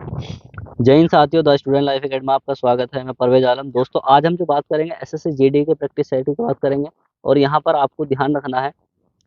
जय हिंद साथियों, the student life academy में आपका स्वागत है। मैं परवेज आलम। दोस्तों, आज हम जो बात करेंगे एसएससी जीडी के प्रैक्टिस सेट की बात करेंगे। और यहाँ पर आपको ध्यान रखना है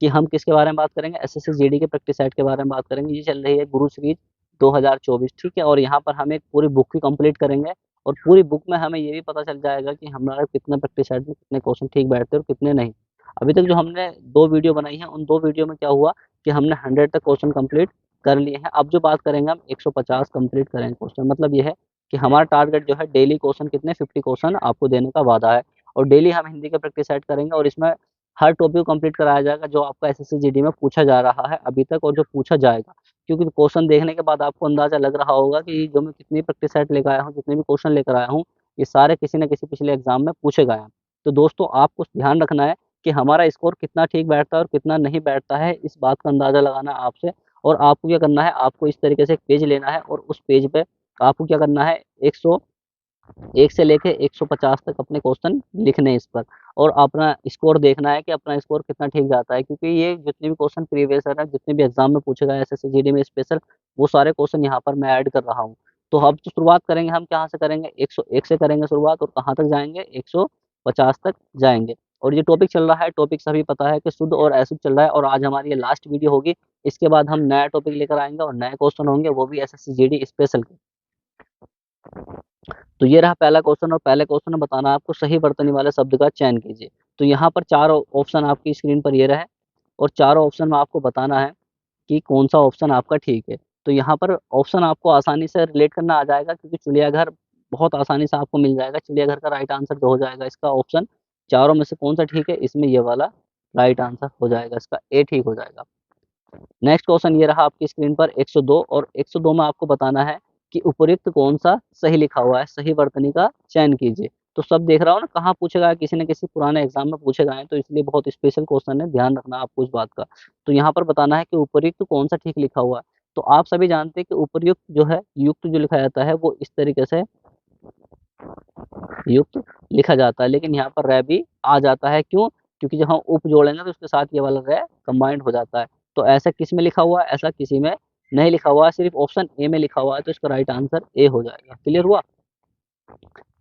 कि हम किसके बारे में बात करेंगे, एसएससी जीडी के प्रैक्टिस सेट के बारे में बात करेंगे। ये चल रही है गुरु सीरीज 2024, ठीक है। और यहाँ पर हम एक पूरी बुक भी कंप्लीट करेंगे और पूरी बुक में हमें ये भी पता चल जाएगा कि हमारा कितने प्रैक्टिस सेट में कितने क्वेश्चन ठीक बैठते हैं और कितने नहीं। अभी तक जो हमने 2 वीडियो बनाई है, उन 2 वीडियो में क्या हुआ कि हमने 100 तक क्वेश्चन कंप्लीट कर लिए हैं। अब जो बात करेंगे हम 150 कंप्लीट करेंगे क्वेश्चन। मतलब ये है कि हमारा टारगेट जो है डेली क्वेश्चन कितने 50 क्वेश्चन आपको देने का वादा है। और डेली हम हिंदी के प्रैक्टिस सेट करेंगे और इसमें हर टॉपिक कंप्लीट कराया जाएगा जो आपका एसएससी जीडी में पूछा जा रहा है अभी तक और जो पूछा जाएगा। क्योंकि क्वेश्चन देखने के बाद आपको अंदाजा लग रहा होगा कि जो मैं कितनी प्रैक्टिस सेट लेकर आया हूँ, जितने भी क्वेश्चन लेकर आया हूँ, ये सारे किसी न किसी पिछले एग्जाम में पूछे गए हैं। तो दोस्तों, आपको ध्यान रखना है कि हमारा स्कोर कितना ठीक बैठता है और कितना नहीं बैठता है, इस बात का अंदाजा लगाना है आपसे। और आपको क्या करना है, आपको इस तरीके से एक पेज लेना है और उस पेज पे आपको क्या करना है, 101 से लेके 150 तक अपने क्वेश्चन लिखने हैं इस पर। और अपना स्कोर देखना है कि अपना स्कोर कितना ठीक जाता है, क्योंकि ये जितने भी क्वेश्चन प्रीवियस है, जितने भी एग्जाम में पूछे गए एसएससी जीडी में स्पेशल, वो सारे क्वेश्चन यहाँ पर मैं ऐड कर रहा हूँ। तो अब तो शुरुआत करेंगे हम कहाँ से करेंगे, 101 से करेंगे शुरुआत और कहाँ तक जाएंगे, 150 तक जाएंगे। और ये टॉपिक चल रहा है, टॉपिक सभी पता है कि शुद्ध और अशुद्ध चल रहा है। और आज हमारी ये लास्ट वीडियो होगी। इसके बाद हम नया टॉपिक लेकर आएंगे और नए क्वेश्चन होंगे, वो भी एसएससी जीडी स्पेशल के। तो ये रहा पहला क्वेश्चन और पहले क्वेश्चन में बताना है आपको सही वर्तनी वाले शब्द का चयन कीजिए। तो यहाँ पर 4 ऑप्शन आपकी स्क्रीन पर ये रहे और चारों ऑप्शन में आपको बताना है कि कौन सा ऑप्शन आपका ठीक है। तो यहाँ पर ऑप्शन आपको आसानी से रिलेट करना आ जाएगा, क्योंकि चिड़ियाघर बहुत आसानी से आपको मिल जाएगा। चिड़ियाघर का राइट आंसर जो हो जाएगा इसका ऑप्शन, चारों में से कौन सा ठीक है, इसमें ये वाला राइट आंसर हो जाएगा, इसका ए ठीक हो जाएगा। नेक्स्ट क्वेश्चन ये रहा आपकी स्क्रीन पर 102 और 102 में आपको बताना है कि उपयुक्त कौन सा सही लिखा हुआ है, सही वर्तनी का चयन कीजिए। तो सब देख रहा हो ना, कहाँ पूछेगा है, किसी न किसी पुराने एग्जाम में पूछे गए हैं, तो इसलिए बहुत स्पेशल क्वेश्चन है, ध्यान रखना आपको इस बात का। तो यहाँ पर बताना है कि उपयुक्त कौन सा ठीक लिखा हुआ है। तो आप सभी जानते हैं कि उपयुक्त जो है, युक्त जो लिखा जाता है वो इस तरीके से युक्त लिखा जाता है, लेकिन यहाँ पर रह भी आ जाता है। क्यों? क्योंकि जब हम उप जोड़ेंगे तो उसके साथ ये वाला रह कंबाइंड हो जाता है। तो ऐसा किस में लिखा हुआ है, ऐसा किसी में नहीं लिखा हुआ है, सिर्फ ऑप्शन ए में लिखा हुआ है। तो इसका राइट आंसर ए हो जाएगा। क्लियर हुआ?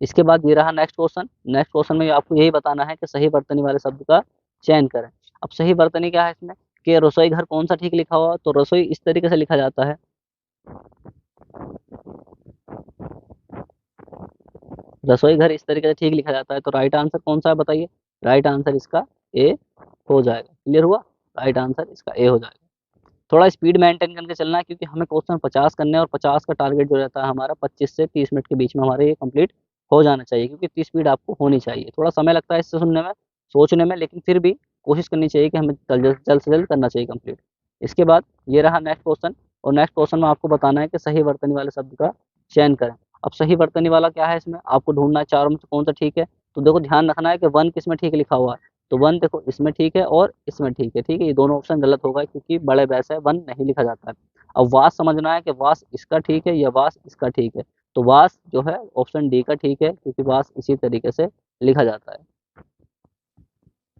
इसके बाद ये रहा नेक्स्ट क्वेश्चन। नेक्स्ट क्वेश्चन में आपको यही बताना है कि सही वर्तनी वाले शब्द का चयन करें। अब सही वर्तनी क्या है इसमें, कि रसोई घर कौन सा ठीक लिखा हुआ है। तो रसोई इस तरीके से लिखा जाता है, रसोई घर इस तरीके से ठीक लिखा जाता है। तो राइट आंसर कौन सा है बताइए? राइट आंसर इसका ए हो जाएगा। क्लियर हुआ? राइट आंसर इसका ए हो जाएगा। थोड़ा स्पीड मेंटेन करके चलना है, क्योंकि हमें क्वेश्चन 50 करने हैं और 50 का टारगेट जो रहता है हमारा 25 से 30 मिनट के बीच में हमारे ये कंप्लीट हो जाना चाहिए, क्योंकि इतनी स्पीड आपको होनी चाहिए। थोड़ा समय लगता है इससे सुनने में, सोचने में, लेकिन फिर भी कोशिश करनी चाहिए कि हमें जल्द से जल्द करना चाहिए कंप्लीट। इसके बाद ये रहा नेक्स्ट क्वेश्चन और नेक्स्ट क्वेश्चन में आपको बताना है कि सही वर्तनी वाले शब्द का चयन करें। अब सही वर्तनी वाला क्या है, इसमें आपको ढूंढना है चारों में से कौन सा ठीक है। तो देखो, ध्यान रखना है कि वन किस में ठीक लिखा हुआ है। तो वन देखो इसमें ठीक है और इसमें ठीक है, ठीक है। ये दोनों ऑप्शन गलत होगा, क्योंकि बड़े बैस है, वन नहीं लिखा जाता है। अब वास समझना है कि वास इसका ठीक है या वास इसका ठीक है। तो वास जो है ऑप्शन डी का ठीक है, क्योंकि वास इसी तरीके से लिखा जाता है।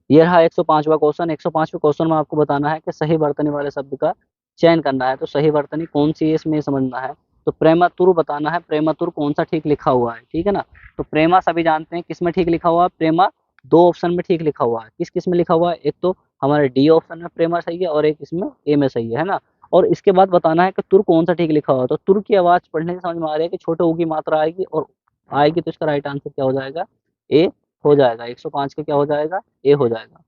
ये रहा 105वां क्वेश्चन। 105वें क्वेश्चन में आपको बताना है कि सही वर्तनी वाले शब्द का चयन करना है। तो सही वर्तनी कौन सी है इसमें समझना है। तो प्रेमातुर बताना है, प्रेमातुर कौन सा ठीक लिखा हुआ है, ठीक है ना। तो प्रेमा सभी जानते हैं किस में ठीक लिखा हुआ है, प्रेमा 2 ऑप्शन में ठीक लिखा हुआ है। किस किस में लिखा हुआ है, एक तो हमारे डी ऑप्शन में प्रेमा सही है और एक इसमें ए में सही है ना। और इसके बाद बताना है कि तुर कौन सा ठीक लिखा हुआ है। तो तुर की आवाज पढ़ने से समझ में आ रही है कि छोटे ऊ की मात्रा आएगी और आएगी, तो इसका राइट आंसर क्या हो जाएगा, ए हो जाएगा। 105 का क्या हो जाएगा, ए हो जाएगा।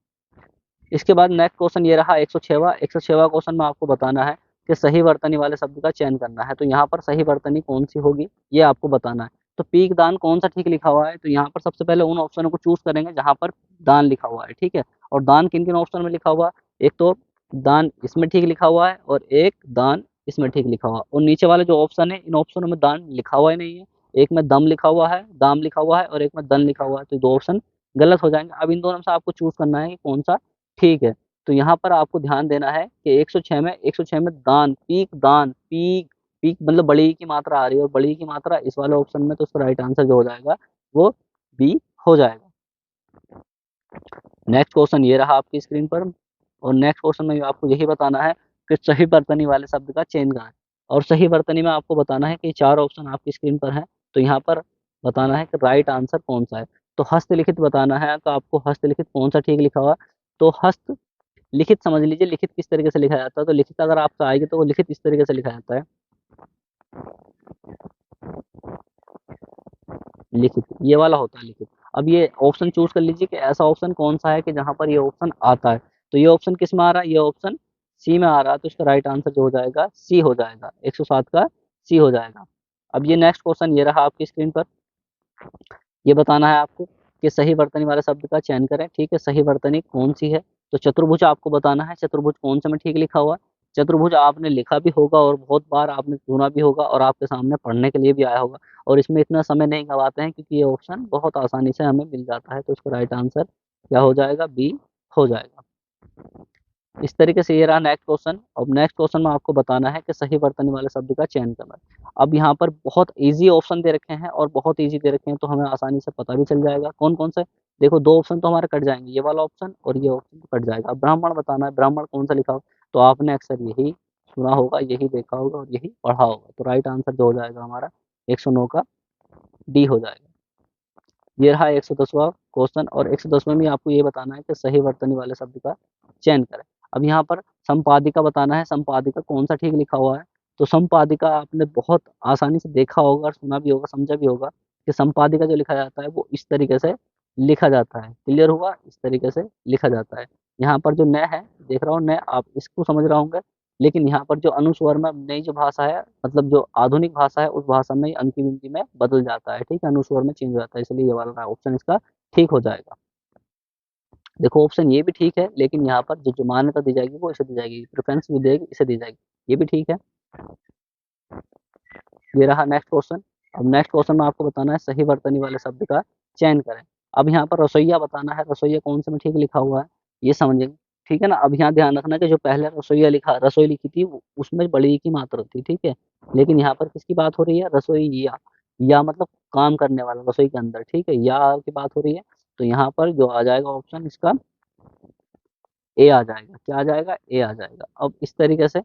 इसके बाद नेक्स्ट क्वेश्चन ये रहा 106वां। 106वां क्वेश्चन में आपको बताना है कि सही वर्तनी वाले शब्द का चयन करना है। तो यहाँ पर सही वर्तनी कौन सी होगी, ये आपको बताना है। तो पीक दान कौन सा ठीक लिखा हुआ है। तो यहाँ पर सबसे पहले उन ऑप्शनों को चूज करेंगे जहाँ पर दान लिखा हुआ है, ठीक है। और दान किन किन ऑप्शन में लिखा हुआ है, एक तो दान इसमें ठीक लिखा हुआ है और एक दान इसमें ठीक लिखा हुआ है। और नीचे वाले जो ऑप्शन है, इन ऑप्शनों में दान लिखा हुआ ही नहीं है। एक में दम लिखा हुआ है, दाम लिखा हुआ है और एक में दन लिखा हुआ है। तो 2 ऑप्शन गलत हो जाएंगे। अब इन दोनों में से आपको चूज करना है कि कौन सा ठीक है। तो यहाँ पर आपको ध्यान देना है कि 106 में दान, पीक दान, पीक पीक मतलब बड़ी की मात्रा आ रही है और बड़ी की मात्रा इस वाले ऑप्शन में, तो उसका राइट आंसर जो हो जाएगा वो बी हो जाएगा। नेक्स्ट क्वेश्चन ये रहा आपकी स्क्रीन पर और नेक्स्ट क्वेश्चन में आपको यही बताना है कि सही बर्तनी वाले शब्द का चयन करें। और सही वर्तनी में आपको बताना है कि 4 ऑप्शन आपकी स्क्रीन पर हैं, तो यहाँ पर बताना है कि राइट आंसर कौन-सा है। तो हस्तलिखित बताना है, तो आपको हस्तलिखित कौन-सा ठीक लिखा हुआ है, तो हस्तलिखित समझ लीजिए लिखित किस तरीके से लिखा जाता है, तो लिखित अगर आपको आएगी तो वो लिखित इस तरीके से लिखा जाता है, लिखित, ये वाला होता है लिखित। अब ये ऑप्शन चूज़ कर लीजिए कि ऐसा ऑप्शन कौन-सा है कि जहाँ पर ये ऑप्शन आता है। तो ये ऑप्शन किस में आ रहा है? ये ऑप्शन सी में आ रहा है, तो इसका राइट आंसर जो हो जाएगा सी हो जाएगा, 107 का सी हो जाएगा। अब ये नेक्स्ट क्वेश्चन ये रहा आपकी स्क्रीन पर, ये बताना है आपको कि सही वर्तनी वाले शब्द का चयन करें, ठीक है? सही वर्तनी कौन-सी है? तो चतुर्भुज आपको बताना है, चतुर्भुज कौन-से में ठीक लिखा हुआ है? चतुर्भुज आपने लिखा भी होगा और बहुत बार आपने सुना भी होगा और आपके सामने पढ़ने के लिए भी आया होगा और इसमें इतना समय नहीं गँवाते हैं क्योंकि ये ऑप्शन बहुत आसानी से हमें मिल जाता है, तो इसका राइट आंसर क्या हो जाएगा? बी हो जाएगा। इस तरीके से ये रहा नेक्स्ट क्वेश्चन। अब नेक्स्ट क्वेश्चन में आपको बताना है कि सही वर्तनी वाले शब्द का चयन करना है। अब यहाँ पर बहुत ईज़ी ऑप्शन दे रखे हैं और बहुत ईज़ी दे रखे हैं, तो हमें आसानी से पता भी चल जाएगा कौन-कौन से। देखो 2 ऑप्शन तो हमारे कट जाएँगे, ये वाला ऑप्शन और ये ऑप्शन तो कट जाएगा। अब ब्राह्मण बताना है, ब्राह्मण कौन-सा लिखा हो? तो आपने अक्सर यही सुना होगा, यही देखा होगा और यही पढ़ा होगा। तो राइट आंसर जो हो जाएगा हमारा 109 का डी हो जाएगा। ये रहा 110वां क्वेश्चन और 110वें में आपको ये बताना है कि सही वर्तनी वाले शब्द का चयन करें। अब यहाँ पर संपादिका बताना है, संपादिका कौन-सा ठीक लिखा हुआ है? तो संपादिका आपने बहुत आसानी से देखा होगा और सुना भी होगा, समझा भी होगा कि संपादिका जो लिखा जाता है वो इस तरीके से लिखा जाता है। क्लियर हुआ? इस तरीके से लिखा जाता है। यहाँ पर जो न है, देख रहा हूँ न, आप इसको समझ रहे होंगे, लेकिन यहाँ पर जो अनुस्वर में नई जो भाषा है, मतलब जो आधुनिक भाषा है, उस भाषा में अंकी-बिंकी में बदल जाता है, ठीक है? अनुस्वर में चेंज हो जाता है, इसलिए ये वाला ऑप्शन इसका ठीक हो जाएगा। देखो ऑप्शन ये भी ठीक है, लेकिन यहाँ पर जो मान्यता दी जाएगी वो इसे दी जाएगी, प्रेफ़रेंस भी देगी, इसे दी जाएगी। ये भी ठीक है। ये रहा नेक्स्ट क्वेश्चन। अब नेक्स्ट क्वेश्चन में आपको बताना है सही वर्तनी वाले शब्द का चयन करें। अब यहाँ पर रसोइया बताना है, रसोइया कौन-से में ठीक लिखा हुआ है, ये समझेंगे, ठीक है ना? अब यहाँ ध्यान रखना कि जो पहले रसोई लिखी थी वो उसमें बड़ी ई की मात्रा थी, ठीक है? लेकिन यहाँ पर किसकी बात हो रही है? रसोइया, या मतलब काम करने वाला रसोई के अंदर, ठीक है? या की बात हो रही है, तो यहाँ पर जो आ जाएगा ऑप्शन इसका ए आ जाएगा। क्या आ जाएगा? ए आ जाएगा। अब इस तरीके से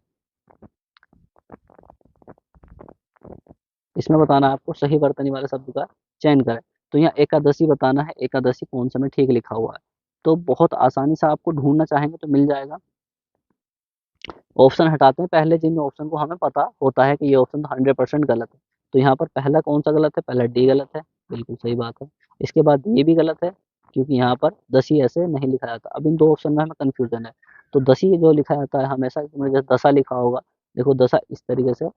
इसमें बताना है आपको सही वर्तनी वाले शब्द का चयन करें। तो यहाँ एकादशी बताना है, एकादशी कौन-से में ठीक लिखा हुआ है। तो बहुत आसानी से आपको ढूँढना चाहेंगे तो मिल जाएगा। ऑप्शन हटाते हैं पहले, जिन ऑप्शन को हमें पता होता है कि ये ऑप्शन तो 100% गलत है। तो यहाँ पर पहला कौन-सा गलत है? पहला डी गलत है, बिल्कुल सही बात है। इसके बाद ये भी गलत है, क्योंकि यहाँ पर दशी ऐसे नहीं लिखा जाता। अब इन 2 ऑप्शन में हमें कन्फ्यूज़न है। तो दशी जो लिखा जाता है हमेशा, जैसे दशा लिखा होगा, देखो दशा इस तरीके से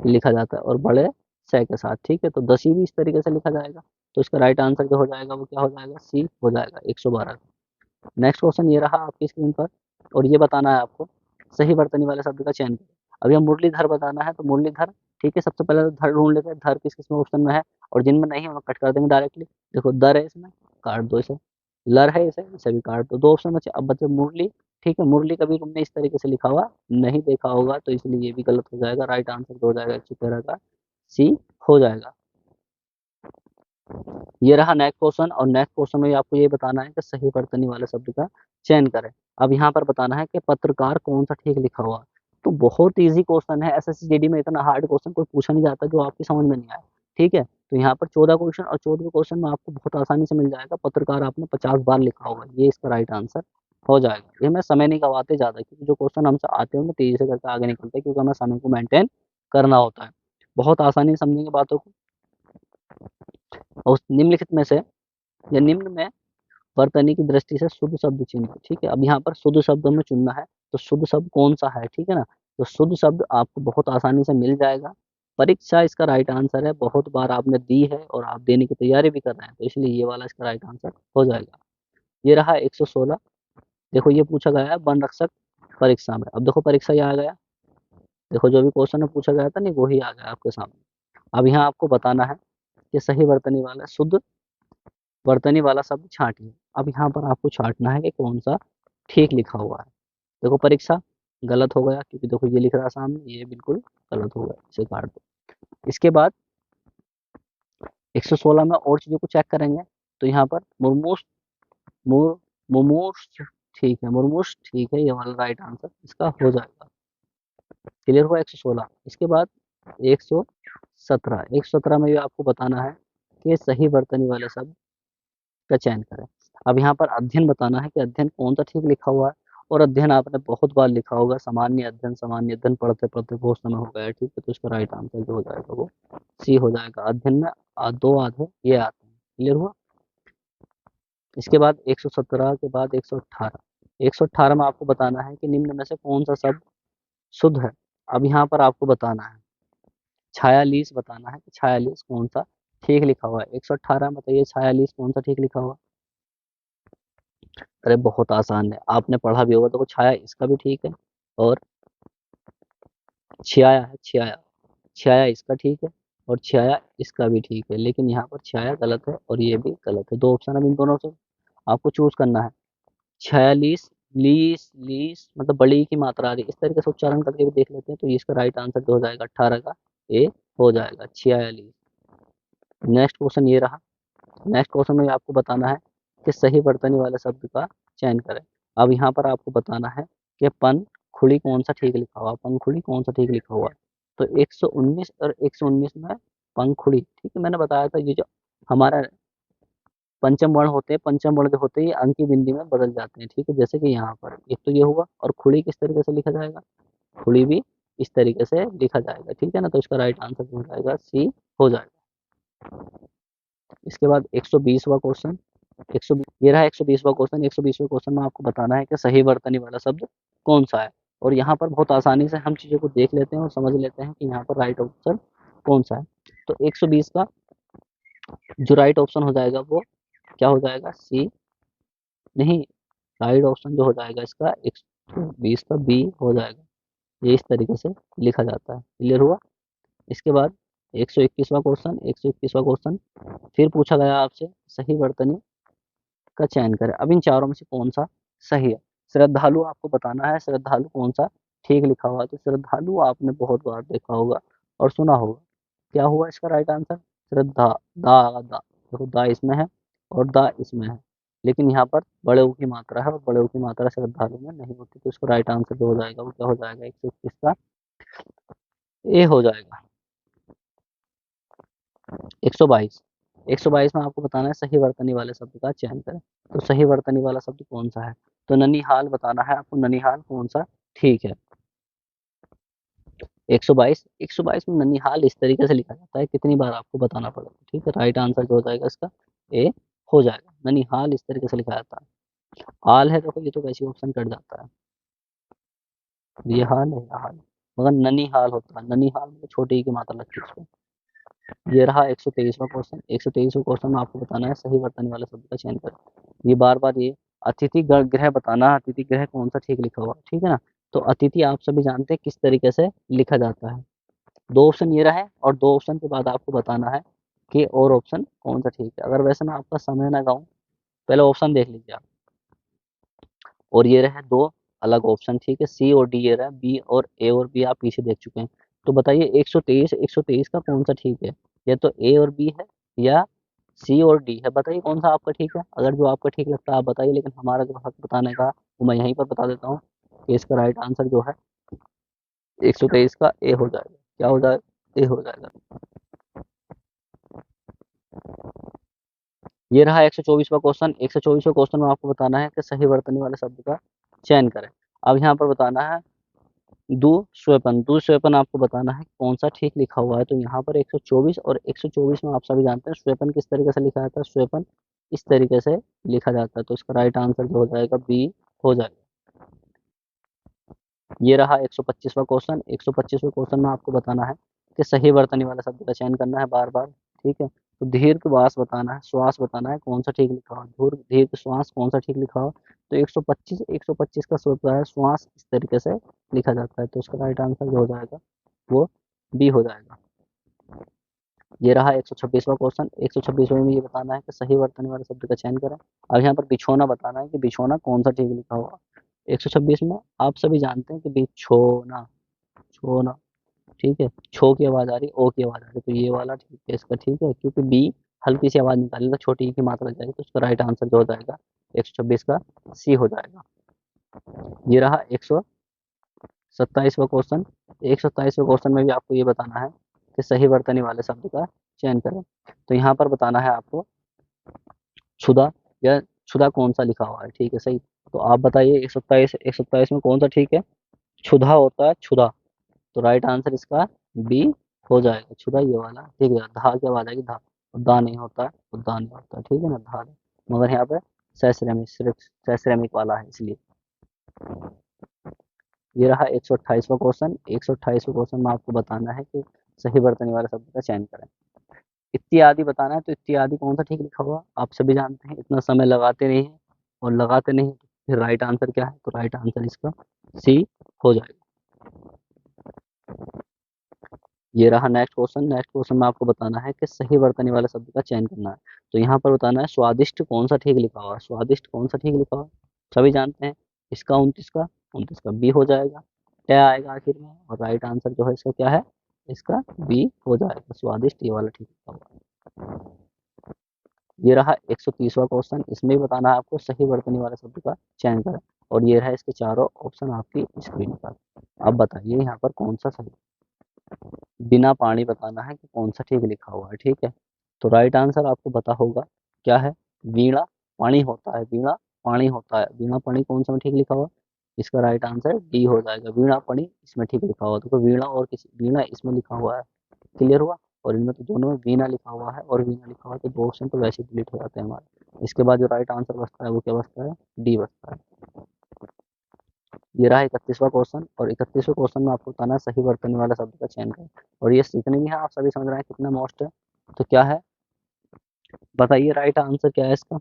लिखा जाता है और बड़े से के साथ, ठीक है? तो दसी भी इस तरीके से लिखा जाएगा। तो इसका राइट आंसर जो हो जाएगा वो क्या हो जाएगा? सी हो जाएगा, 112। नेक्स्ट क्वेश्चन ये रहा आपकी स्क्रीन पर और ये बताना है आपको सही वर्तनी वाले शब्द का चयन करें। अब यहाँ मुरलीधर बताना है, तो मुरलीधर, ठीक है? सबसे पहले तो धर ढूँढ लेते हैं, धर किस-किस में ऑप्शन में है और जिनमें नहीं है उन्हें कट कर देंगे डायरेक्टली। देखो दर है इसमें, काट दो इसे। लर है इसे भी काट दो। 2 ऑप्शन बचे, अब बचे मुरली, ठीक है? मुरली कभी तुमने इस तरीके से लिखा हुआ नहीं देखा होगा, तो इसलिए ये भी गलत हो जाएगा। राइट आंसर जो हो जाएगा 113 का सी हो जाएगा। ये रहा नेक्स्ट क्वेश्चन और नेक्स्ट क्वेश्चन में आपको ये बताना है कि सही वर्तनी वाले शब्द का चयन करें। अब यहाँ पर बताना है कि पत्रकार कौन-सा ठीक लिखा हुआ है। तो बहुत ईज़ी क्वेश्चन है, एसएससी जीडी में इतना हार्ड क्वेश्चन कोई पूछा नहीं जाता जो आपकी समझ में नहीं आए, ठीक है? तो यहाँ पर 14 क्वेश्चन और 14वें क्वेश्चन में आपको बहुत आसानी से मिल जाएगा, पत्रकार आपने 50 बार लिखा होगा, ये इसका राइट आंसर हो जाएगा। ये मैं समय नहीं गँवाते ज़्यादा, क्योंकि जो क्वेश्चन हमसे आते हैं, उन्हें तेज़ी से करके आगे निकलते हैं, क्योंकि हमें समय को मेंटेन करना होता है। बहुत आसानी से समझेंगे बातों को। और उस निम्नलिखित में से या निम्न में वर्तनी की दृष्टि से शुद्ध शब्द चुनिए, ठीक है? अब यहाँ पर शुद्ध शब्द हमें चुनना है, तो शुद्ध शब्द कौन-सा है, ठीक है ना? तो शुद्ध शब्द आपको बहुत आसानी से मिल जाएगा। परीक्षा इसका राइट आंसर है, बहुत बार आपने दी है और आप देने की तैयारी भी कर रहे हैं, तो इसलिए ये वाला इसका राइट आंसर हो जाएगा। ये रहा 116। देखो ये पूछा गया है वन रक्षक परीक्षा में। अब देखो परीक्षा ये आ गया, देखो जो भी क्वेश्चन में पूछा गया था नहीं, वही आ गया आपके सामने। अब यहाँ आपको बताना है कि सही वर्तनी वाला शुद्ध वर्तनी वाला शब्द छाँटिए। अब यहाँ पर आपको छाँटना है कि कौन-सा ठीक लिखा हुआ है। देखो परीक्षा गलत हो गया, क्योंकि देखो ये लिख रहा है सामने, ये बिल्कुल गलत हो गया, इसे काट दो। इसके बाद 116 में और चीज़ों को चेक करेंगे, तो यहाँ पर मुर्मूस मुर मुमूर्ष ठीक है, मुर्मूष ठीक है, ये वाला राइट आंसर इसका हो जाएगा। क्लियर हुआ 116। इसके बाद 117, 117 में भी आपको बताना है कि सही वर्तनी वाले शब्द का चयन करें। अब यहाँ पर अध्ययन बताना है कि अध्ययन कौन सा ठीक लिखा हुआ है, और अध्ययन आपने बहुत बार लिखा होगा, सामान्य अध्ययन पढ़ते पढ़ते बहुत समय हो गया है, ठीक है। तो इसका राइट आंसर जो हो जाएगा वो सी हो जाएगा। अध्ययन में दो आधे ये आते हैं। क्लियर हुआ। इसके बाद 117 के बाद 118, 118 में आपको बताना है कि निम्न में से कौन सा शब्द शुद्ध है। अब यहाँ पर आपको बताना है, छायालीस बताना है कि छायालीस कौन सा ठीक लिखा हुआ है। 118 बताइए छायालीस कौन सा ठीक लिखा हुआ। अरे बहुत आसान है, आपने पढ़ा भी होगा। तो छाया इसका भी ठीक है, और छियाया है, छियाया, छियाया इसका ठीक है, और छियाया इसका भी ठीक है। लेकिन यहाँ पर छियाया गलत है और ये भी गलत है। दो ऑप्शन है इन दोनों से, आपको चूज करना है। 46, लीस, लीस मतलब बड़ी की मात्रा आ रही है, इस तरीके से उच्चारण करके भी देख लेते हैं। तो इसका राइट आंसर जो हो जाएगा 18 का ए हो जाएगा, 46। नेक्स्ट क्वेश्चन ये रहा। नेक्स्ट क्वेश्चन में आपको बताना है कि सही वर्तनी वाले शब्द का चयन करें। अब यहाँ पर आपको बताना है कि पंखुड़ी कौन सा ठीक लिखा हुआ, पंखुड़ी कौन सा ठीक लिखा हुआ। तो 119 और 119 में पंखुड़ी, ठीक है। मैंने बताया था ये जो हमारा पंचम वर्ण होते हैं, पंचम वर्ण जो होते हैं ये अंक की बिंदी में बदल जाते हैं, ठीक है। जैसे कि यहाँ पर एक तो ये हुआ, और खुड़ी किस तरीके से लिखा जाएगा, खुड़ी भी इस तरीके से लिखा जाएगा, ठीक है ना। तो इसका राइट आंसर हो जाएगा सी हो जाएगा। इसके बाद 120वां क्वेश्चन, 120 ये रहा 120वां क्वेश्चन। 120वें क्वेश्चन में आपको बताना है कि सही वर्तनी वाला शब्द कौन सा है। और यहाँ पर बहुत आसानी से हम चीज़ों को देख लेते हैं और समझ लेते हैं कि यहाँ पर राइट ऑप्शन कौन सा है। तो 120 का जो राइट ऑप्शन हो जाएगा वो क्या हो जाएगा, सी नहीं, राइट ऑप्शन जो हो जाएगा इसका 120 का बी हो जाएगा। ये इस तरीके से लिखा जाता है। क्लियर हुआ। इसके बाद 121वां क्वेश्चन, 121वां क्वेश्चन फिर पूछा गया आपसे सही वर्तनी का चयन करें। अब इन चारों में से कौन सा सही है। श्रद्धालु आपको बताना है, श्रद्धालु कौन सा ठीक लिखा हुआ है। तो श्रद्धालु आपने बहुत बार देखा होगा और सुना होगा। क्या हुआ इसका राइट आंसर, श्रद्धा, दा दा, देखो दा इसमें है और दा इसमें है, लेकिन यहाँ पर बड़े ऊ की मात्रा है और बड़े ऊ की मात्रा श्रद्धालु में नहीं होती। तो इसका राइट आंसर जो हो जाएगा वो क्या हो जाएगा, 121 का ए हो जाएगा। 122, 122 में आपको बताना है सही वर्तनी वाले शब्द का चयन करें। तो सही वर्तनी वाला शब्द कौन सा है। तो ननिहाल बताना है आपको, ननिहाल कौन सा ठीक है। 122, 122 में ननिहाल इस तरीके से लिखा जाता है, कितनी बार आपको बताना पड़ेगा, ठीक है। राइट आंसर जो हो जाएगा इसका ए हो जाएगा। ननिहाल इस तरीके से लिखा जाता है। हाल है देखो, ये तो वैसे ऑप्शन कट जाता है, ये हाल है, हाल, मगर ननिहाल होता है, ननिहाल में छोटी ई की मात्रा लगती है उसको। ये रहा 123वां क्वेश्चन। 123वें क्वेश्चन में आपको बताना है सही वर्तनी वाले शब्द का चयन करें। ये बार बार ये अतिथि गृह बताना, अतिथि गृह कौन सा ठीक लिखा हुआ, ठीक है ना। तो अतिथि आप सभी जानते हैं किस तरीके से लिखा जाता है। दो ऑप्शन ये रहे, और दो ऑप्शन के बाद आपको बताना है कि और ऑप्शन कौन सा ठीक है। अगर वैसे मैं आपका समय ना गाऊं, पहले ऑप्शन देख लीजिए आप। और ये रहे दो अलग ऑप्शन, ठीक है। सी और डी ये रहा, बी और ए और बी आप पीछे देख चुके हैं। तो बताइए 123 का कौन सा ठीक है। या तो ए और बी है, या सी और डी है। बताइए कौन सा आपका ठीक है। अगर जो आपका ठीक लगता है आप बताइए, लेकिन हमारा जो हक बताने का वो मैं यहीं पर बता देता हूँ कि इसका राइट आंसर जो है 123 का ए हो जाएगा। क्या हो जाएगा, ए हो जाएगा। ये रहा 124वां क्वेश्चन। 124वें क्वेश्चन में आपको बताना है कि सही वर्तनी वाले शब्द का चयन करें। अब यहाँ पर बताना है दुष्वेपन, दुष्वेपन आपको बताना है कौन सा ठीक लिखा हुआ है। तो यहाँ पर 124 और 124 में आप सभी जानते हैं स्वेपन किस तरीके से लिखा जाता है, स्वेपन इस तरीके से लिखा जाता है। तो इसका राइट आंसर जो हो जाएगा बी हो जाएगा। ये रहा 125वां क्वेश्चन। 125वें क्वेश्चन में आपको बताना है कि सही वर्तनी वाला शब्द का चयन करना है बार बार, ठीक है। तो दीर्घ बताना है, श्वास बताना है कौन सा ठीक लिखा हो, दीर्घ श्वास कौन सा ठीक लिखा हो। तो 125 का सूत्र है श्वास इस तरीके से लिखा जाता है। तो उसका राइट आंसर जो हो जाएगा वो बी हो जाएगा। ये रहा 126वां क्वेश्चन। 126वें में ये बताना है कि सही वर्तनी वाले शब्द का चयन करें। अब यहाँ पर बिछोना बताना है कि बिछोना कौन सा ठीक लिखा हुआ। 126 में आप सभी जानते हैं कि बिछोना, छोना, ठीक है। छो की आवाज आ रही, ओ की आवाज आ रही, तो ये वाला ठीक है इसका, ठीक है। क्योंकि बी हल्की सी आवाज निकालेगा, छोटी ई की मात्रा लग जाएगी। तो उसका राइट आंसर जो हो जाएगा 126 का सी हो जाएगा। ये रहा 27वां क्वेश्चन, 127वें क्वेश्चन में भी आपको ये बताना है कि सही वर्तनी वाले शब्द का चयन करें। तो यहाँ पर बताना है आपको क्षुधा, या क्षुधा कौन सा लिखा हुआ है, ठीक है सही। तो आप बताइए 127 में कौन सा ठीक है, क्षुधा होता है, क्षुधा। तो राइट आंसर इसका बी हो जाएगा, क्षुधा ये वाला, ठीक है। धा क्या बात आएगी, धा, दा नहीं होता है, तो दा नहीं होता है, ठीक है ना, धा। मगर यहाँ पे सैश्रमिक, सिर्फ सैश्रमिक वाला है इसलिए। ये रहा 128वां क्वेश्चन। 128वें क्वेश्चन में आपको बताना है कि सही वर्तनी वाले शब्द का चयन करें। इत्यादि बताना है, तो इत्यादि कौन सा ठीक लिखा हुआ, आप सभी जानते हैं, इतना समय लगाते नहीं है, और लगाते नहीं तो फिर राइट आंसर क्या है, तो राइट आंसर इसका सी हो जाएगा। ये रहा नेक्स्ट क्वेश्चन। नेक्स्ट क्वेश्चन में आपको बताना है कि सही वर्तनी वाले शब्द का चयन करना है। तो यहाँ पर बताना है स्वादिष्ट कौन सा ठीक लिखा हुआ है, स्वादिष्ट कौन सा ठीक लिखा हुआ है, सभी जानते हैं, इसका 29 का बी हो जाएगा, टै आएगा आखिर में, और राइट आंसर जो है इसका क्या है, इसका बी हो जाएगा, स्वादिष्ट ये वाला ठीक लिखा हुआ है। ये रहा 130वां क्वेश्चन। इसमें भी बताना है आपको सही वर्तनी वाले शब्द का चयन करें, और ये रहा इसके चारों ऑप्शन आपकी स्क्रीन पर। अब बताइए यहाँ पर कौन सा सही, बिना पानी बताना है कि कौन सा ठीक लिखा हुआ है, ठीक है। तो राइट आंसर आपको पता होगा क्या है, वीणा पानी होता है, वीणा पानी होता है, वीणा पानी कौन सा में ठीक लिखा हुआ, इसका राइट आंसर डी हो जाएगा, वीणा पानी इसमें ठीक लिखा हुआ। तो वीणा और किसी, वीणा इसमें लिखा हुआ है, क्लियर हुआ, और इनमें तो दोनों में वीणा लिखा हुआ है और वीणा लिखा हुआ है, तो दो ऑप्शन तो वैसे डिलीट हो जाते हैं हमारे। इसके बाद जो राइट आंसर बचता है वो क्या बचता है, डी बचता है। ये रहा 31वां क्वेश्चन, और 31वें क्वेश्चन में आपको बताना है सही वर्तनी वाला शब्द का चयन करें, और ये सीखने भी है, आप सभी समझ रहे हैं कितना मॉस्ट है। तो क्या है, बताइए राइट आंसर क्या है इसका,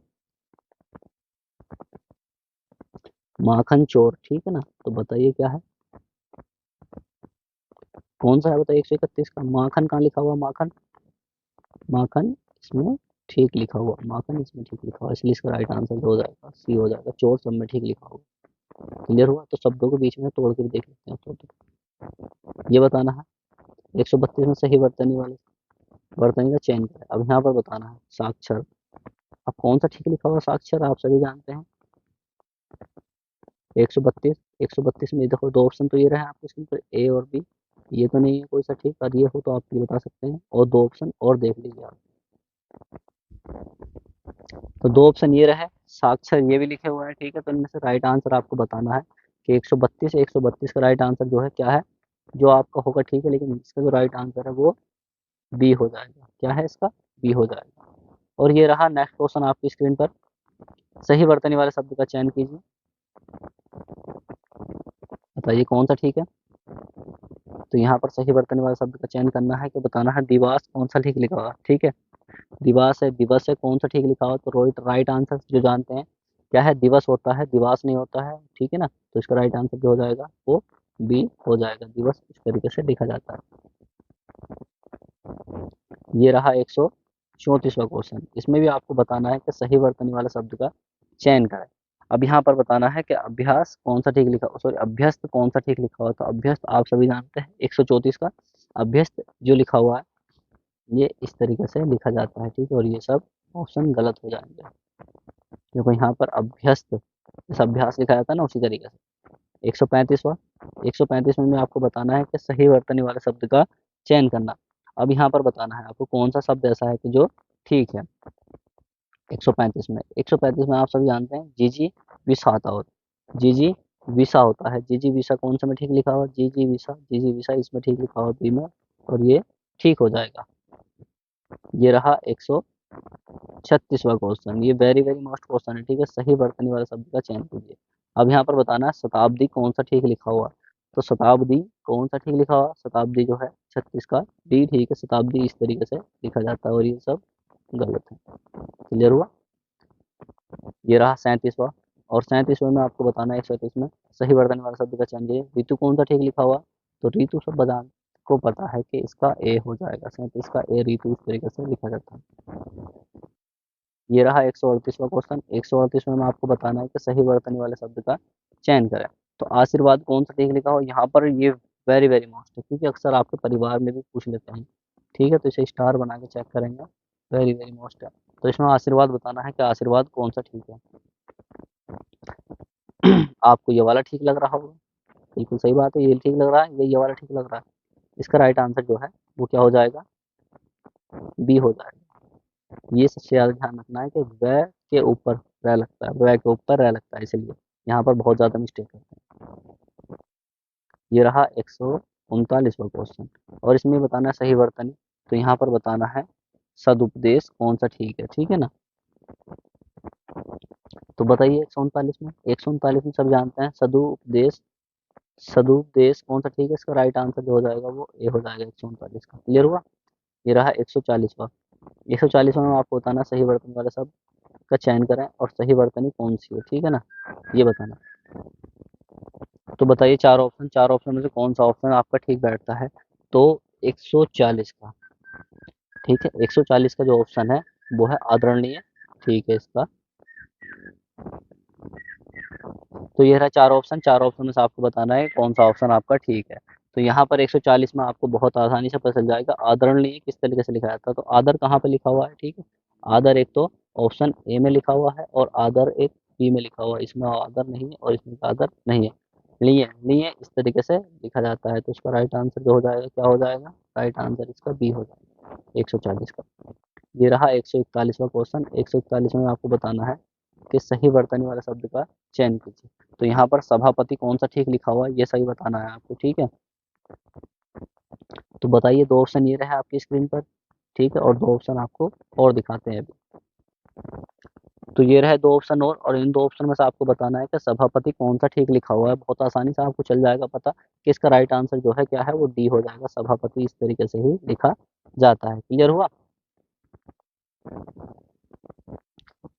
माखन चोर, ठीक है ना। तो बताइए क्या है, कौन सा है, बताइए 131 का, माखन कहाँ लिखा हुआ, माखन, माखन इसमें ठीक लिखा हुआ, माखन इसमें ठीक लिखा हुआ, इसलिए इसका राइट आंसर हो जाएगा सी हो जाएगा, चोर सब में ठीक लिखा हुआ। क्लियर हुआ, तो शब्दों के बीच में तोड़ के भी देख लेते हैं तो ये बताना है 132 में सही वर्तनी वाले वर्तनी का चयन करें। अब यहाँ पर बताना है साक्षर, अब कौन सा ठीक लिखा हुआ साक्षर, आप सभी जानते हैं 132, 132 में देखो दो ऑप्शन तो ये रहे आपके स्क्रीन पर, ए और बी, ये तो नहीं है कोई सा ठीक, और ये हो तो आप ये बता सकते हैं, और दो ऑप्शन और देख लीजिए आप। तो दो ऑप्शन ये रहे, साक्षर ये भी लिखे हुए हैं, ठीक है। तो इनमें से राइट आंसर आपको बताना है कि 132 का राइट आंसर जो है क्या है, जो आपका होगा, ठीक है, लेकिन इसका जो राइट आंसर है वो बी हो जाएगा, क्या है इसका, बी हो जाएगा। और ये रहा नेक्स्ट क्वेश्चन आपकी स्क्रीन पर, सही वर्तनी वाले शब्द का चयन कीजिए, बताइए कौन सा ठीक है। तो यहाँ पर सही वर्तनी वाले शब्द का चयन करना है कि बताना है दिवस कौन सा ठीक लिखा हुआ, ठीक है। दिवस है, दिवस है कौन सा ठीक लिखा हुआ, तो राइट आंसर जो जानते हैं क्या है, दिवस होता है, दिवस नहीं होता है, ठीक है ना। तो इसका राइट आंसर जो हो जाएगा वो बी हो जाएगा, दिवस इस तरीके से लिखा जाता है। ये रहा 134वां क्वेश्चन। इसमें भी आपको बताना है कि सही वर्तनी वाले शब्द का चयन करें। अब यहाँ पर बताना है कि अभ्यास कौन सा ठीक लिखा, सॉरी अभ्यस्त कौन सा ठीक लिखा हुआ, तो अभ्यस्त आप सभी जानते हैं 134 का अभ्यस्त जो लिखा हुआ है ये इस तरीके से लिखा जाता है, ठीक है, और ये सब ऑप्शन गलत हो जाएंगे, क्योंकि यहाँ पर अभ्यस्त जैसा अभ्यास लिखा जाता है ना उसी तरीके से। 135वां, 135 में आपको बताना है कि सही वर्तनी वाले शब्द का चयन करना। अब यहाँ पर बताना है आपको कौन सा शब्द ऐसा है कि जो ठीक है। 135 में आप सभी जानते हैं जीजी विसा आता होता, जीजी विसा होता है, जीजी विसा कौन सा में ठीक लिखा हुआ, जीजी विसा, जीजी विसा इसमें ठीक लिखा हुआ बी में, और ये ठीक हो जाएगा। ये रहा 136वां क्वेश्चन, ये वेरी वेरी मोस्ट क्वेश्चन है, ठीक है। सही वर्तनी वाले शब्द का चयन कीजिए। अब यहाँ पर बताना है शताब्दी कौन सा ठीक लिखा हुआ, तो शताब्दी कौन सा ठीक लिखा हुआ, शताब्दी जो है 36 का डी, ठीक है, शताब्दी इस तरीके से लिखा जाता है, और ये सब गलत है। क्लियर हुआ। ये रहा 37वां, और 37वें में आपको बताना है 137 में सही वर्तनी वाला शब्द का चयन कीजिए। ऋतु कौन सा ठीक लिखा हुआ, तो ऋतु सब बदान को पता है कि इसका ए हो जाएगा, 37 का ए ऋतु इस तरीके से लिखा जाता है। ये रहा 138वां क्वेश्चन। 138 में आपको बताना है कि सही वर्तनी वाले शब्द का चयन करें। तो आशीर्वाद कौन सा ठीक लिखा हो, यहाँ पर ये वेरी वेरी मोस्ट है, क्योंकि अक्सर आपके परिवार में भी पूछ लेते हैं, ठीक है, तो इसे स्टार बना के चेक करेंगे, वेरी वेरी मोस्ट है। तो इसमें आशीर्वाद बताना है कि आशीर्वाद कौन सा ठीक है। आपको ये वाला ठीक लग रहा होगा, बिल्कुल सही बात है, ये ठीक लग रहा है, ये वाला ठीक लग रहा है। इसका राइट आंसर जो है वो क्या हो जाएगा, बी हो जाएगा। ये सबसे ज़्यादा ध्यान रखना है कि वह के ऊपर रह लगता है, वह के ऊपर रह लगता है, इसलिए यहाँ पर बहुत ज़्यादा मिस्टेक करते हैं। ये रहा 139वां क्वेश्चन, और इसमें बताना है सही वर्तनी। तो यहाँ पर बताना है सदुपदेश कौन सा ठीक है, ठीक है ना। तो बताइए 139 में, 139 में सब जानते हैं सदुपदेश, सदुपदेश कौन सा ठीक है, इसका राइट आंसर जो हो जाएगा वो ए हो जाएगा 139 का। क्लियर हुआ। ये रहा 140वां, 140वां में आपको बताना सही वर्तनी वाले शब्द का चयन करें और सही वर्तनी कौन सी है, ठीक है ना, ये बताना। तो बताइए चार ऑप्शन में से कौन सा ऑप्शन आपका ठीक बैठता है। तो 140 का, ठीक है, 140 का जो ऑप्शन है वो है आदरणीय, ठीक है इसका। तो ये रहा चार ऑप्शन, चार ऑप्शन में से आपको बताना है कौन सा ऑप्शन आपका ठीक है। तो यहाँ पर 140 में आपको बहुत आसानी से पता चल जाएगा आदरणीय किस तरीके से लिखा जाता है। तो आदर कहाँ पे लिखा हुआ है, ठीक है, आदर एक तो ऑप्शन ए में लिखा हुआ है और आदर एक बी में लिखा हुआ है, इसमें आदर नहीं है और इसमें आदर नहीं है, लिए लिए इस तरीके से लिखा जाता है। तो इसका राइट आंसर जो हो जाएगा क्या हो जाएगा, राइट आंसर इसका बी हो जाएगा 140 का। ये रहा 141वां क्वेश्चन, 141 में आपको बताना है कि सही वर्तनी वाले शब्द का चयन कीजिए। तो यहाँ पर सभापति कौन सा ठीक लिखा हुआ है ये सही बताना है आपको, ठीक है। तो बताइए, दो ऑप्शन ये रहे आपकी स्क्रीन पर, ठीक है, और दो ऑप्शन आपको और दिखाते हैं अभी। तो ये रहे दो ऑप्शन और इन दो ऑप्शन में से आपको बताना है कि सभापति कौन सा ठीक लिखा हुआ है। बहुत आसानी से आपको चल जाएगा पता कि इसका राइट आंसर जो है क्या है, वो डी हो जाएगा, सभापति इस तरीके से ही लिखा जाता है। क्लियर हुआ।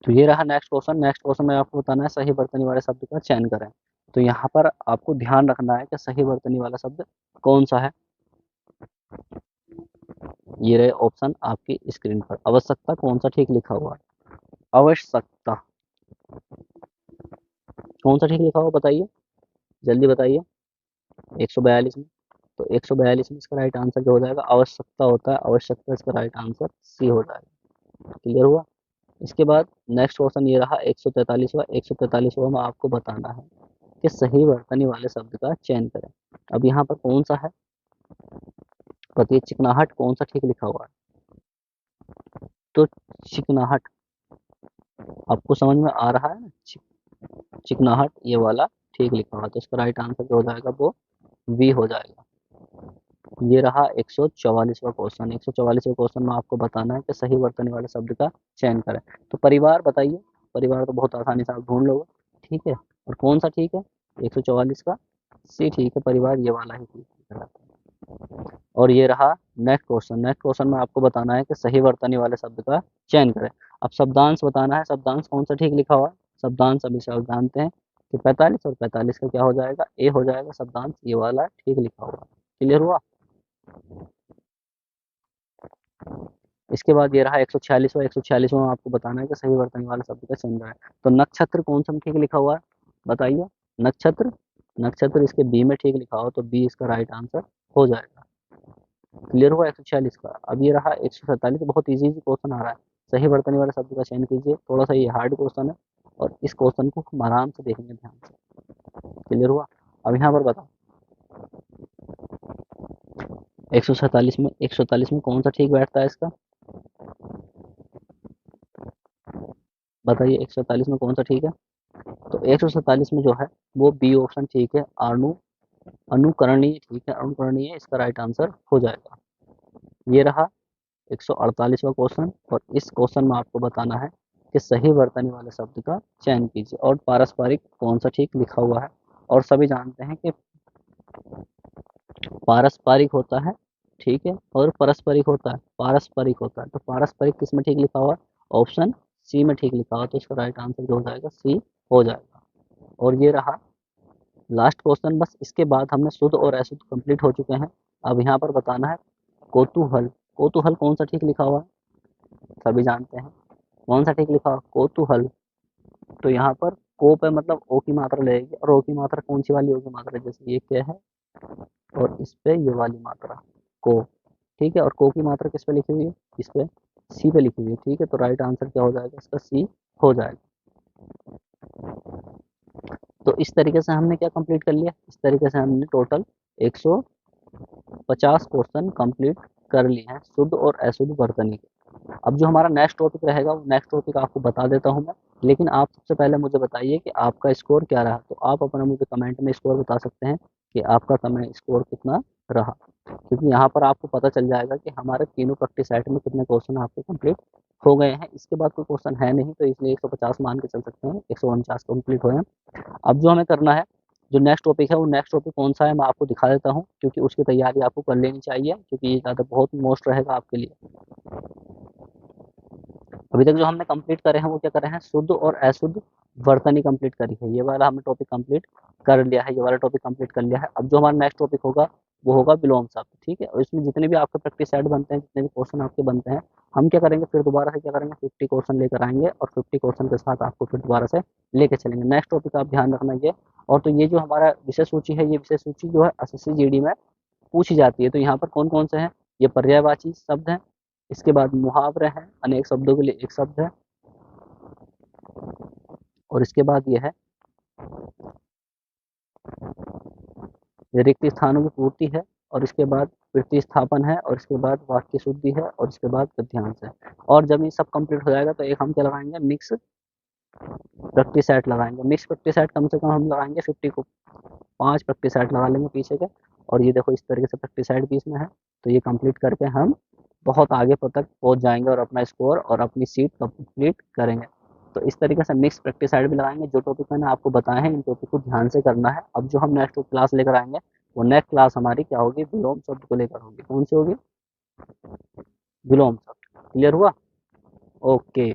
तो ये रहा नेक्स्ट क्वेश्चन, नेक्स्ट क्वेश्चन में आपको बताना है सही वर्तनी वाले शब्द का चयन करें। तो यहाँ पर आपको ध्यान रखना है कि सही वर्तनी वाला शब्द कौन सा है। ये रहे ऑप्शन आपकी स्क्रीन पर, आवश्यकता कौन सा ठीक लिखा हुआ है, आवश्यकता कौन सा ठीक लिखा हुआ बताइए, जल्दी बताइए। 142 में, तो 142 में इसका राइट आंसर जो हो जाएगा आवश्यकता होता है, आवश्यकता इसका राइट आंसर सी हो जाएगा। क्लियर हुआ। इसके बाद नेक्स्ट क्वेश्चन ये रहा 143वां, 143वां में आपको बताना है कि सही वर्तनी वाले शब्द का चयन करें। अब यहाँ पर कौन सा है बताइए, चिकनाहट कौन सा ठीक लिखा हुआ है। तो चिकनाहट आपको समझ में आ रहा है ना, चिकनाहट ये वाला ठीक लिखा हुआ है। तो इसका राइट आंसर जो हो जाएगा वो वी हो जाएगा। ये रहा 144वां क्वेश्चन, 144वें क्वेश्चन में आपको बताना है कि सही वर्तनी वाले शब्द का चयन करें। तो परिवार बताइए, परिवार तो बहुत आसानी से आप ढूंढ लोगे, ठीक है, और कौन सा ठीक है 144 का सी ठीक है, परिवार ये वाला ही ठीक कहलाता है। और ये रहा नेक्स्ट क्वेश्चन, नेक्स्ट क्वेश्चन में आपको बताना है कि सही वर्तनी वाले शब्द का चयन करें। अब शब्दांश बताना है, शब्दांश कौन सा ठीक लिखा हुआ है। शब्दांश अभी से आप जानते हैं कि 45 और 45 का क्या हो जाएगा, ए हो जाएगा शब्दांश, ये वाला ठीक लिखा हुआ है। क्लियर हुआ। इसके बाद ये रहा 146वां, 146वां में आपको बताना है कि सही वर्तनी वाले शब्द का चयन करें। तो नक्षत्र कौन सा में ठीक लिखा हुआ है बताइए, नक्षत्र, नक्षत्र इसके बी में ठीक लिखा हो तो बी इसका राइट आंसर हो जाएगा। क्लियर हुआ 146 का। अब ये रहा 147, बहुत इजी क्वेश्चन आ रहा है, सही वर्तनी वाले शब्द का चयन कीजिए। थोड़ा सा ये हार्ड क्वेश्चन है और इस क्वेश्चन को हम आराम से देखेंगे ध्यान से। क्लियर हुआ। अब यहाँ पर बताओ 147 में कौन सा ठीक बैठता है इसका, बताइए 147 में कौन सा ठीक है। तो 147 में जो है वो बी ऑप्शन ठीक है, अनुकरणीय ठीक है, अनुकरणीय इसका राइट आंसर हो जाएगा। ये रहा 148वां क्वेश्चन और इस क्वेश्चन में आपको बताना है कि सही वर्तनी वाले शब्द का चयन कीजिए और पारस्परिक कौन सा ठीक लिखा हुआ है। और सभी जानते हैं कि पारस्परिक होता है, ठीक है, और पारस्परिक होता है, पारस्परिक होता है। तो पारस्परिक किस में ठीक लिखा हुआ है, ऑप्शन सी में ठीक लिखा हुआ, तो इसका राइट आंसर जो हो जाएगा सी हो जाएगा। और ये रहा लास्ट क्वेश्चन, बस इसके बाद हमने शुद्ध और अशुद्ध कंप्लीट हो चुके हैं। अब यहाँ पर बताना है कोतूहल, कोतूहल कौन सा ठीक लिखा हुआ है, सभी जानते हैं कौन सा ठीक लिखा हुआ कोतूहल। तो यहाँ पर को पे मतलब ओ की मात्रा लगेगी, और ओ की मात्रा कौन सी वाली ओ की मात्रा, जैसे ये क्या है और इस पे ये वाली मात्रा को, ठीक है, और को की मात्रा किस पे लिखी हुई है, इस पे सी पे लिखी हुई है, ठीक है। तो राइट आंसर क्या हो जाएगा इसका सी हो जाएगा। तो इस तरीके से हमने क्या कंप्लीट कर लिया, इस तरीके से हमने टोटल 150 क्वेश्चन कंप्लीट कर लिए हैं शुद्ध और अशुद्ध वर्तनी के। अब जो हमारा नेक्स्ट टॉपिक रहेगा वो नेक्स्ट टॉपिक आपको बता देता हूँ मैं, लेकिन आप सबसे पहले मुझे बताइए कि आपका स्कोर क्या रहा। तो आप अपना मुझे कमेंट में स्कोर बता सकते हैं कि आपका कमेंट स्कोर कितना रहा, क्योंकि यहाँ पर आपको पता चल जाएगा कि हमारे तीनों प्रैक्टिस सेट में कितने क्वेश्चन आपके कंप्लीट हो गए हैं। इसके बाद कोई क्वेश्चन है नहीं, तो इसलिए 150 मान के चल सकते हैं, 149 कंप्लीट हुए हैं। अब जो हमें करना है, जो नेक्स्ट टॉपिक है वो नेक्स्ट टॉपिक कौन सा है मैं आपको दिखा देता हूँ, क्योंकि उसकी तैयारी आपको कर लेनी चाहिए, क्योंकि ये ज़्यादा बहुत मोस्ट रहेगा आपके लिए। अभी तक जो हमने कंप्लीट करे हैं वो क्या करे हैं, शुद्ध और अशुद्ध वर्तनी कंप्लीट करी है। ये वाला हमने टॉपिक कंप्लीट कर लिया है, ये वाला टॉपिक कंप्लीट कर लिया है। अब जो हमारा नेक्स्ट टॉपिक होगा वो होगा विलोम शब्द, ठीक है। और इसमें जितने भी आपके प्रैक्टिस सेट बनते हैं, जितने भी क्वेश्चन आपके बनते हैं, हम क्या करेंगे फिर दोबारा से क्या करेंगे, 50 क्वेश्चन लेकर आएंगे और 50 क्वेश्चन के साथ आपको फिर दोबारा से लेके चलेंगे। नेक्स्ट टॉपिक आप ध्यान रखना ये। और तो ये जो हमारा विषय सूची है, ये विषय सूची जो है एसएससी जीडी में पूछी जाती है। तो यहाँ पर कौन कौन से हैं, ये पर्यायवाची शब्द हैं, इसके बाद मुहावरे हैं, अनेक शब्दों के लिए एक शब्द है, और इसके बाद ये है रिक्त स्थानों की पूर्ति है, और इसके बाद प्रतिस्थापन है, और इसके बाद वाक्य शुद्धि है, और इसके बाद गद्यांश है। और जब ये सब कंप्लीट हो जाएगा तो एक हम क्या लगाएंगे, मिक्स प्रैक्टिस सेट लगाएंगे। मिक्स प्रैक्टिस सेट कम से कम हम लगाएंगे 50 को, 5 प्रैक्टिस सेट लगा लेंगे पीछे के। और ये देखो इस तरीके से प्रैक्टिस सेट भी इसमें है। तो ये कंप्लीट करके हम बहुत आगे तक पहुंच जाएंगे और अपना स्कोर और अपनी सीट कंप्लीट करेंगे। तो इस तरीके से मिक्स प्रैक्टिस साइड भी लगाएंगे। जो टॉपिक मैंने आपको बताए हैं इन टॉपिक को ध्यान से करना है। अब जो हम नेक्स्ट क्लास लेकर आएंगे वो नेक्स्ट क्लास हमारी क्या होगी, विलोम शब्द को लेकर होगी। कौन सी होगी, विलोम शब्द। क्लियर हुआ, ओके।